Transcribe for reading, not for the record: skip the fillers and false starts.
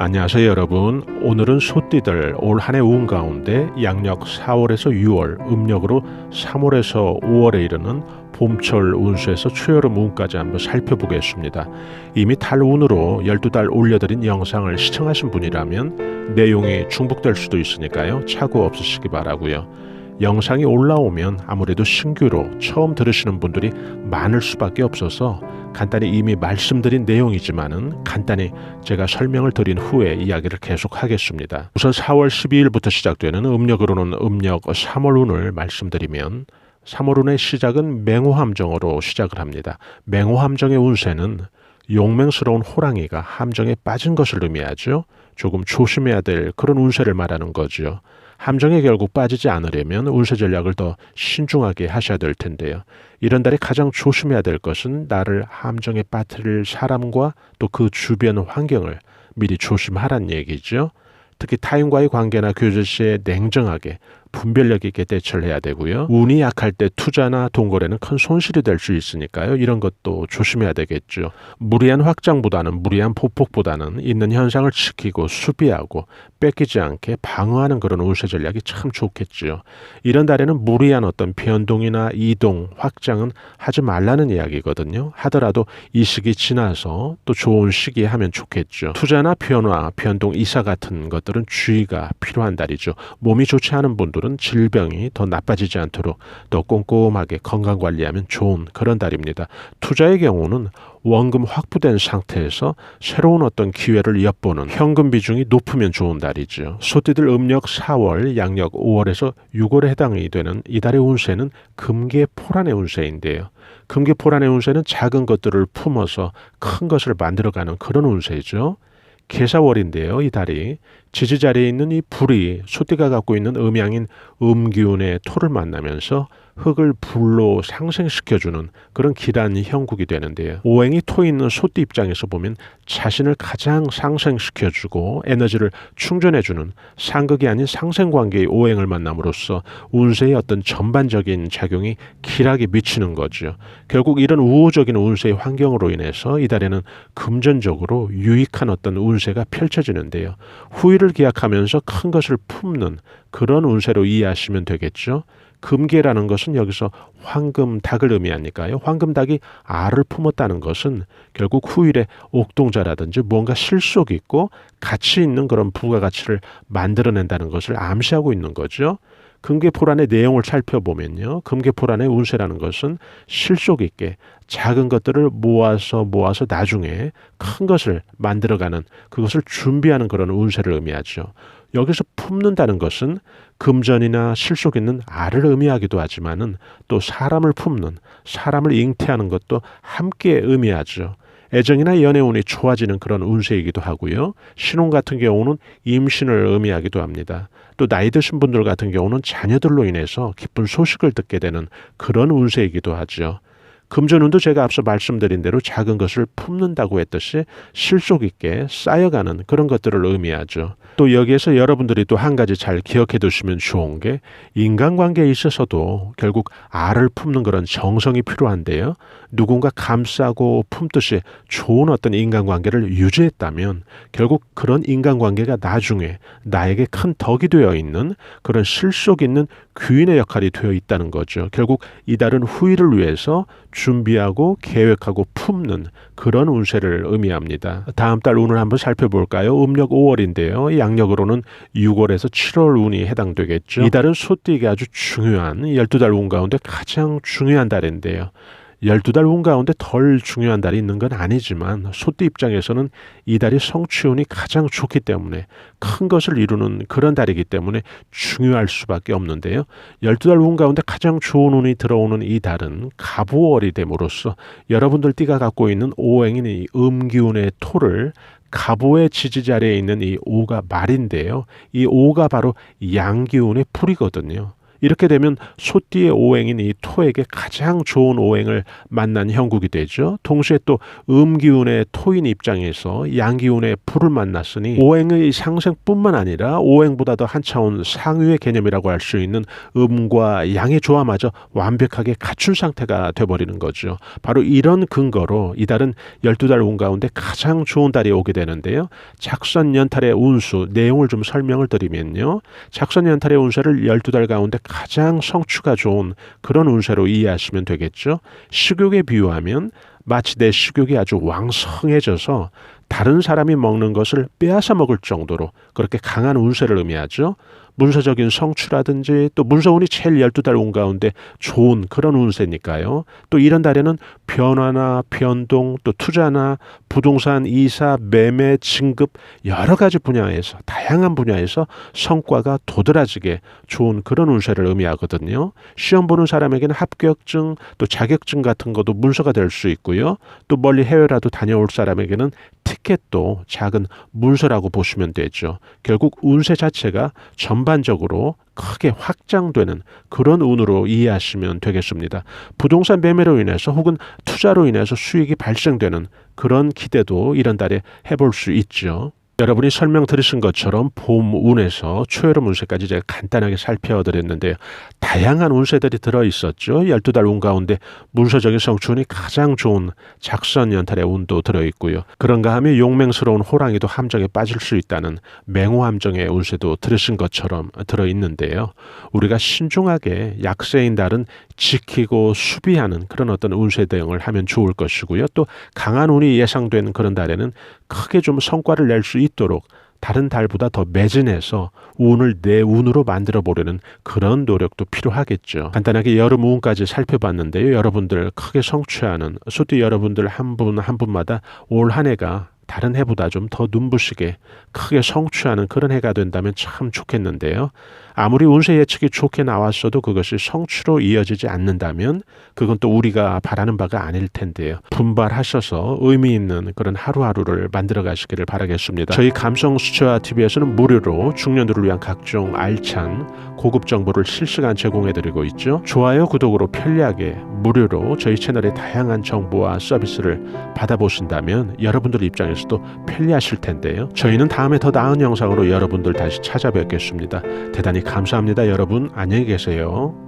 안녕하세요 여러분. 오늘은 소띠들 올 한해 운 가운데 양력 4월에서 6월, 음력으로 3월에서 5월에 이르는 봄철 운수에서 초여름 운까지 한번 살펴보겠습니다. 이미 달운으로 12달 올려드린 영상을 시청하신 분이라면 내용이 중복될 수도 있으니까요. 착오 없으시기 바라고요. 영상이 올라오면 아무래도 신규로 처음 들으시는 분들이 많을 수밖에 없어서 간단히 이미 말씀드린 내용이지만은 간단히 제가 설명을 드린 후에 이야기를 계속하겠습니다. 우선 4월 12일부터 시작되는 음력으로는 음력 3월운을 말씀드리면 3월운의 시작은 맹호함정으로 시작을 합니다. 맹호함정의 운세는 용맹스러운 호랑이가 함정에 빠진 것을 의미하죠. 조금 조심해야 될 그런 운세를 말하는 거죠. 함정에 결국 빠지지 않으려면 운세 전략을 더 신중하게 하셔야 될 텐데요. 이런 달에 가장 조심해야 될 것은 나를 함정에 빠뜨릴 사람과 또 그 주변 환경을 미리 조심하란 얘기죠. 특히 타인과의 관계나 교제 시에 냉정하게 분별력 있게 대처를 해야 되고요. 운이 약할 때 투자나 동거래는 큰 손실이 될 수 있으니까요. 이런 것도 조심해야 되겠죠. 무리한 확장보다는 무리한 보폭보다는 있는 현상을 지키고 수비하고 뺏기지 않게 방어하는 그런 운세 전략이 참 좋겠죠. 이런 달에는 무리한 어떤 변동이나 이동, 확장은 하지 말라는 이야기거든요. 하더라도 이 시기 지나서 또 좋은 시기에 하면 좋겠죠. 투자나 변화, 변동, 이사 같은 것들은 주의가 필요한 달이죠. 몸이 좋지 않은 분들은 질병이 더 나빠지지 않도록 더 꼼꼼하게 건강관리하면 좋은 그런 달입니다. 투자의 경우는 원금 확보된 상태에서 새로운 어떤 기회를 엿보는 현금 비중이 높으면 좋은 달이죠. 소띠들 음력 4월, 양력 5월에서 6월에 해당이 되는 이달의 운세는 금계포란의 운세인데요. 금계포란의 운세는 작은 것들을 품어서 큰 것을 만들어가는 그런 운세죠. 계사월인데요. 이 달이 지지자리에 있는 이 불이 소띠가 갖고 있는 음양인 음기운의 토를 만나면서 흙을 불로 상생시켜주는 그런 기란 형국이 되는데요. 오행이 토 있는 소띠 입장에서 보면 자신을 가장 상생시켜주고 에너지를 충전해주는 상극이 아닌 상생관계의 오행을 만남으로써 운세의 어떤 전반적인 작용이 길하게 미치는 거죠. 결국 이런 우호적인 운세의 환경으로 인해서 이달에는 금전적으로 유익한 어떤 운세가 펼쳐지는데요. 후일을 기약하면서 큰 것을 품는 그런 운세로 이해하시면 되겠죠. 금계라는 것은 여기서 황금닭을 의미하니까요. 황금닭이 알을 품었다는 것은 결국 후일에 옥동자라든지 뭔가 실속 있고 가치 있는 그런 부가가치를 만들어낸다는 것을 암시하고 있는 거죠. 금계포란의 내용을 살펴보면요. 금계포란의 운세라는 것은 실속 있게 작은 것들을 모아서 나중에 큰 것을 만들어가는 그것을 준비하는 그런 운세를 의미하죠. 여기서 품는다는 것은 금전이나 실속 있는 알을 의미하기도 하지만은 또 사람을 품는, 사람을 잉태하는 것도 함께 의미하죠. 애정이나 연애운이 좋아지는 그런 운세이기도 하고요. 신혼 같은 경우는 임신을 의미하기도 합니다. 또 나이 드신 분들 같은 경우는 자녀들로 인해서 기쁜 소식을 듣게 되는 그런 운세이기도 하죠. 금전운도 제가 앞서 말씀드린 대로 작은 것을 품는다고 했듯이 실속 있게 쌓여가는 그런 것들을 의미하죠. 또 여기에서 여러분들이 또 한 가지 잘 기억해 두시면 좋은 게 인간관계에 있어서도 결국 알을 품는 그런 정성이 필요한데요. 누군가 감싸고 품듯이 좋은 어떤 인간관계를 유지했다면 결국 그런 인간관계가 나중에 나에게 큰 덕이 되어 있는 그런 실속 있는 귀인의 역할이 되어 있다는 거죠. 결국 이달은 후일을 위해서 준비하고 계획하고 품는 그런 운세를 의미합니다. 다음 달 운을 한번 살펴볼까요? 음력 5월인데요. 양력으로는 6월에서 7월 운이 해당되겠죠. 이달은 소띠에게 아주 중요한 12달 운 가운데 가장 중요한 달인데요. 12달 운 가운데 덜 중요한 달이 있는 건 아니지만 소띠 입장에서는 이 달이 성취운이 가장 좋기 때문에 큰 것을 이루는 그런 달이기 때문에 중요할 수밖에 없는데요. 12달 운 가운데 가장 좋은 운이 들어오는 이 달은 갑오월이 됨으로써 여러분들 띠가 갖고 있는 오행인 이 음기운의 토를 갑오의 지지자리에 있는 이 오가 말인데요. 이 오가 바로 양기운의 풀이거든요. 이렇게 되면 소띠의 오행인 이 토에게 가장 좋은 오행을 만난 형국이 되죠. 동시에 또 음기운의 토인 입장에서 양기운의 불을 만났으니 오행의 상승뿐만 아니라 오행보다 더 한 차원 상위의 개념이라고 할 수 있는 음과 양의 조화마저 완벽하게 갖춘 상태가 돼버리는 거죠. 바로 이런 근거로 이달은 12달 운 가운데 가장 좋은 달이 오게 되는데요. 작선연탈의 운수 내용을 좀 설명을 드리면요. 작선연탈의 운세를 12달 가운데 가장 성취가 좋은 그런 운세로 이해하시면 되겠죠. 식욕에 비유하면 마치 내 식욕이 아주 왕성해져서 다른 사람이 먹는 것을 빼앗아 먹을 정도로 그렇게 강한 운세를 의미하죠. 문서적인 성취라든지 또 문서운이 제일 12달 운 가운데 좋은 그런 운세니까요. 또 이런 달에는 변화나 변동 또 투자나 부동산 이사 매매 진급 여러 가지 분야에서 다양한 분야에서 성과가 도드라지게 좋은 그런 운세를 의미하거든요. 시험 보는 사람에게는 합격증 또 자격증 같은 것도 문서가 될 수 있고요. 또 멀리 해외라도 다녀올 사람에게는 티켓도 작은 문서라고 보시면 되죠. 결국 운세 자체가 전반적으로 크게 확장되는 그런 운으로 이해하시면 되겠습니다. 부동산 매매로 인해서 혹은 투자로 인해서 수익이 발생되는 그런 기대도 이런 달에 해볼 수 있죠. 여러분이 설명 들으신 것처럼 봄 운에서 초여름 운세까지 제가 간단하게 살펴드렸는데요. 다양한 운세들이 들어있었죠. 12달 운 가운데 문서적인 성취운이 가장 좋은 작선연탈의 운도 들어있고요. 그런가 하면 용맹스러운 호랑이도 함정에 빠질 수 있다는 맹호함정의 운세도 들으신 것처럼 들어있는데요. 우리가 신중하게 약세인 달은 지키고 수비하는 그런 어떤 운세 대응을 하면 좋을 것이고요. 또 강한 운이 예상된 그런 달에는 크게 좀 성과를 낼 수 있도록 다른 달보다 더 매진해서 운을 내 운으로 만들어 보려는 그런 노력도 필요하겠죠. 간단하게 여름 운까지 살펴봤는데요. 여러분들 크게 성취하는 소띠 여러분들 한 분 한 분마다 올 한 해가 다른 해보다 좀 더 눈부시게 크게 성취하는 그런 해가 된다면 참 좋겠는데요. 아무리 운세 예측이 좋게 나왔어도 그것이 성취로 이어지지 않는다면 그건 또 우리가 바라는 바가 아닐 텐데요. 분발하셔서 의미 있는 그런 하루하루를 만들어 가시기를 바라겠습니다. 저희 감성수채화TV에서는 무료로 중년들을 위한 각종 알찬 고급 정보를 실시간 제공해드리고 있죠. 좋아요, 구독으로 편리하게 무료로 저희 채널의 다양한 정보와 서비스를 받아보신다면 여러분들 입장에서도 편리하실 텐데요. 저희는 다음에 더 나은 영상으로 여러분들 다시 찾아뵙겠습니다. 대단히 감사합니다. 여러분 안녕히 계세요.